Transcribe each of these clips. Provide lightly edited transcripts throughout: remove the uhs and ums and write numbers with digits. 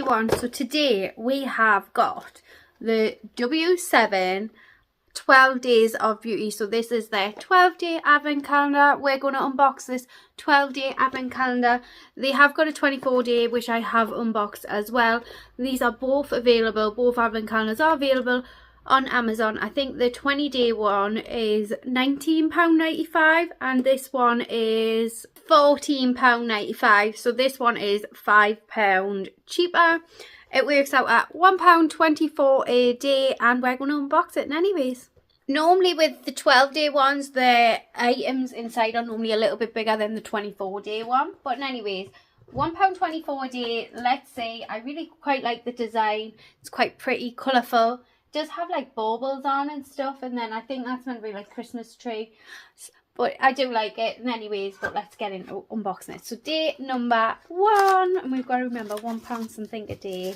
one. So today we have got the W7 12 Days of Beauty. So this is their 12-day advent calendar. We're going to unbox this 12-day advent calendar. They have got a 24-day, which I have unboxed as well. These are both available. Both advent calendars are available on Amazon. I think the 20-day one is £19.95 and this one is £14.95. So this one is £5 cheaper. It works out at £1.24 a day, and we're going to unbox it anyways. Normally with the 12-day ones, the items inside are normally a little bit bigger than the 24-day one. But anyways, £1.24 a day. Let's see. I really quite like the design. It's quite pretty, colourful. It does have like baubles on and stuff, and then I think that's meant to be like Christmas tree. But I do like it. And anyways, but let's get into unboxing it. So day number 1, and we've got to remember £1 something a day.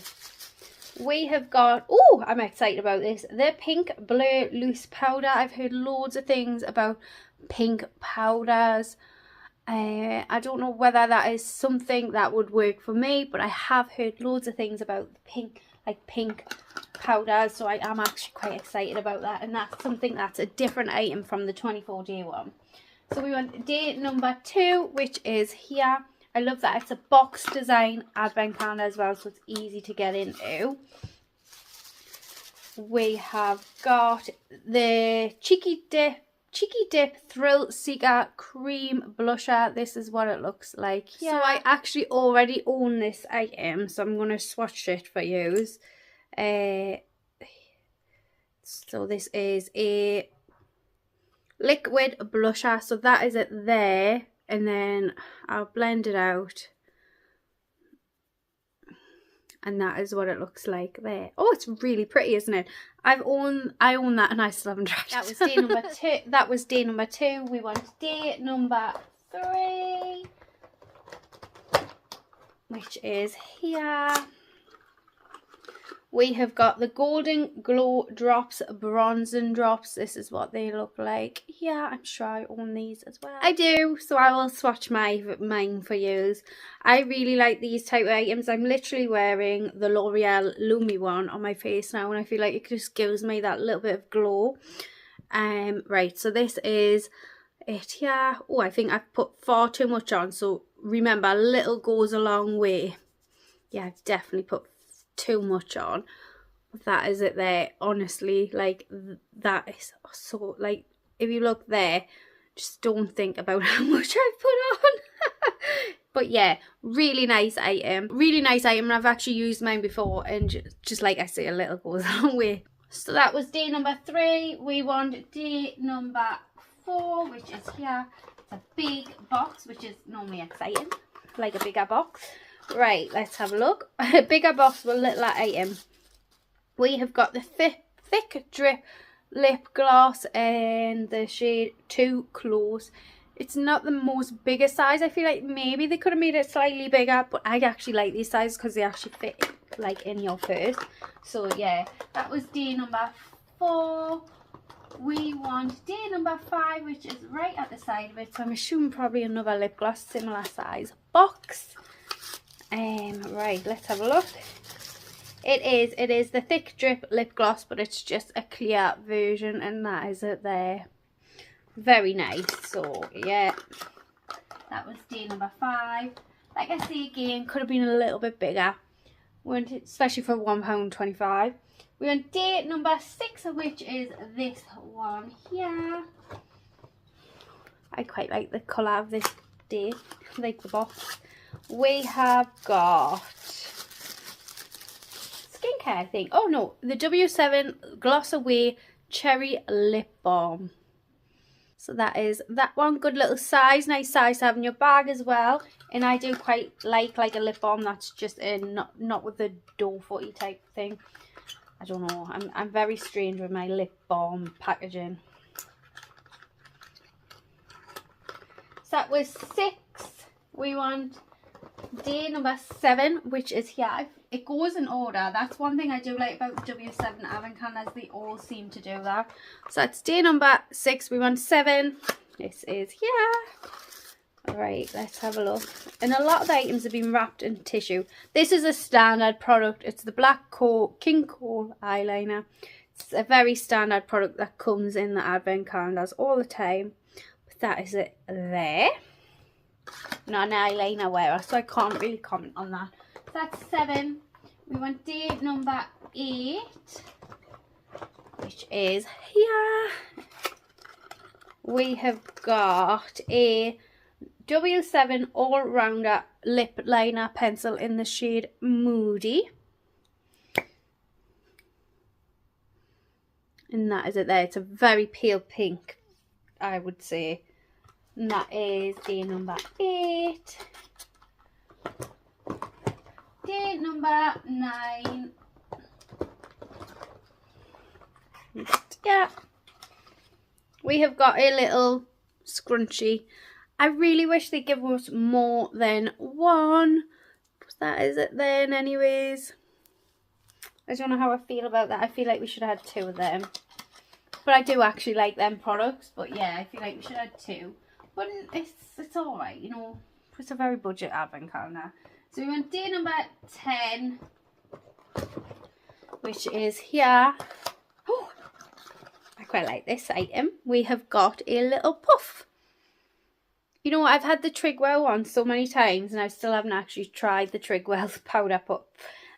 We have got, oh, I'm excited about this, the Pink Blur Loose Powder. I've heard loads of things about pink powders. I don't know whether that is something that would work for me, but I have heard loads of things about pink powders, so I am actually quite excited about that, and that's something that's a different item from the 24-day one. So we want day number 2, which is here. I love that it's a box design advent calendar as well, so it's easy to get into. We have got the Cheeky Dip Thrill Seeker Cream Blusher. This is what it looks like. Yeah. So I actually already own this item, so I'm going to swatch it for you. So this is a liquid blusher, so that is it there, and then I'll blend it out, and that is what it looks like there. Oh, it's really pretty, isn't it? I own that, and I still haven't tried it. That was day number 2. That was day number 2. We want day number 3, which is here. We have got the Golden Glow Drops Bronzing Drops. This is what they look like. Yeah, I'm sure I own these as well. I do, so I will swatch mine for you. I really like these type of items. I'm literally wearing the L'Oreal Lumi one on my face now, and I feel like it just gives me that little bit of glow. Right, so this is it here. Oh, I think I've put far too much on, so remember, a little goes a long way. Yeah, I've definitely put too much on. That is it there, honestly. Like, that is so, like, if you look there, just don't think about how much I've put on. But yeah, really nice item, and I've actually used mine before, and just like I say, a little goes a long way. So that was day number 3. We want day number 4, which is here. It's a big box, which is normally exciting, like a bigger box. Right, let's have a look. A bigger box with a little item. We have got the thick drip lip gloss in the shade Too Close. It's not the most biggest size. I feel like maybe they could have made it slightly bigger, but I actually like these sizes because they actually fit like in your face. So yeah, that was day number 4. We want day number 5, which is right at the side of it. So I'm assuming probably another lip gloss, similar size box. Right, let's have a look. It is the thick drip lip gloss, but it's just a clear version, and that is it there. Very nice. So yeah, that was day number 5. Like I say again, could have been a little bit bigger, especially for £1.25. We want day number 6, which is this one here. I quite like the colour of this day, like the box. We have got skincare, I think. Oh no, the W7 Gloss Away Cherry Lip Balm. So that is that one. Good little size, nice size to have in your bag as well. And I do quite like a lip balm that's just in, not with the dough footy type thing. I don't know. I'm very strange with my lip balm packaging. So that was 6. We want day number 7, which is here. It goes in order. That's one thing I do like about the W7 advent calendars. They all seem to do that. So that's day number 6. We want 7. This is here. Alright, let's have a look. And a lot of the items have been wrapped in tissue. This is a standard product. It's the Black King Cole eyeliner. It's a very standard product that comes in the advent calendars all the time. But that is it there. Not an eyeliner wearer, so I can't really comment on that. So that's 7. We want day number 8, which is here. We have got a W7 all-rounder lip liner pencil in the shade Moody. And that is it there. It's a very pale pink, I would say. And that is day number 8. Day number 9. Yeah. We have got a little scrunchie. I really wish they'd give us more than one. But that is it then anyways. I don't know how I feel about that. I feel like we should have had 2 of them. But I do actually like them products. But yeah, I feel like we should have 2. But it's alright, you know. It's a very budget advent calendar. So we went day number 10. Which is here. Oh, I quite like this item. We have got a little puff. You know what, I've had the Trigwell one so many times and I still haven't actually tried the Trigwell powder puff.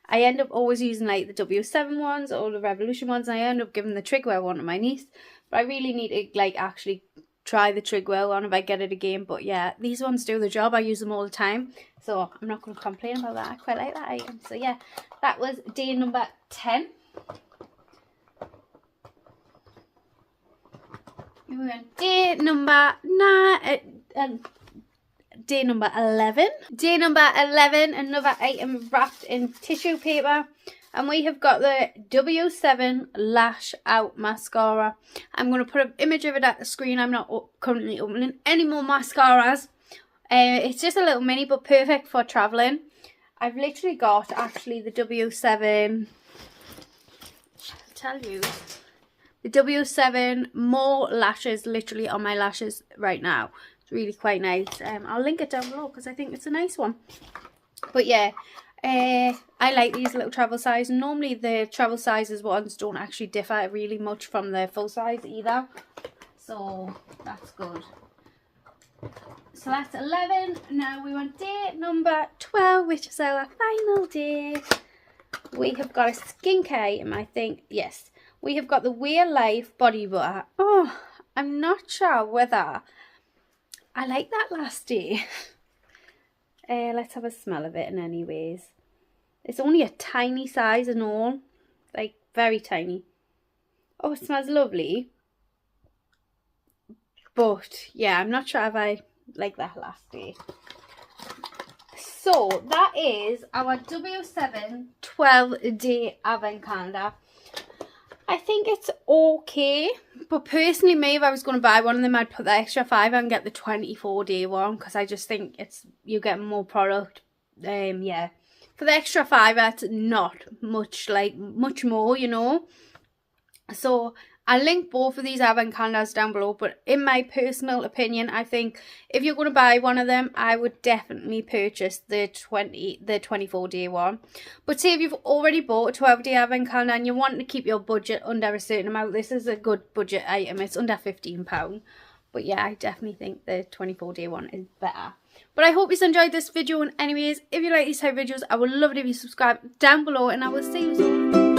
I end up always using like the W7 ones or the Revolution ones, and I end up giving the Trigwell one to my niece. But I really need to like actually try the Trigwell one if I get it again. But yeah, these ones do the job. I use them all the time, so I'm not going to complain about that. I quite like that item. So yeah, that was day number 10. We went day number 9. Day number 11. Day number 11, another item wrapped in tissue paper. And we have got the W7 Lash Out Mascara. I'm going to put an image of it at the screen. I'm not currently opening any more mascaras. It's just a little mini, but perfect for travelling. I've literally got actually the W7, I'll tell you, the W7 more lashes literally on my lashes right now. Really quite nice. I'll link it down below because I think it's a nice one. But yeah, I like these little travel size. Normally the travel sizes ones don't actually differ really much from the full size either, so that's good. So that's 11. Now we want day number 12, which is our final day. We have got a skincare item, I think. Yes, we have got the Wear Life body butter. Oh, I'm not sure whether I like that last day. Let's have a smell of it in anyways. It's only a tiny size and all. Like, very tiny. Oh, it smells lovely. But, yeah, I'm not sure if I like that last day. So, that is our W7 12-day advent calendar. I think it's okay, but personally, maybe if I was going to buy one of them, I'd put the extra £5 and get the 24-day one, because I just think you get more product. Yeah, for the extra £5, it's not much more, you know. So I'll link both of these advent calendars down below, but in my personal opinion, I think if you're going to buy one of them, I would definitely purchase the 24-day one. But say if you've already bought a 12-day advent calendar and you want to keep your budget under a certain amount, this is a good budget item. It's under £15. But yeah, I definitely think the 24-day one is better. But I hope you enjoyed this video, and anyways, if you like these type of videos, I would love it if you subscribe down below, and I will see you soon.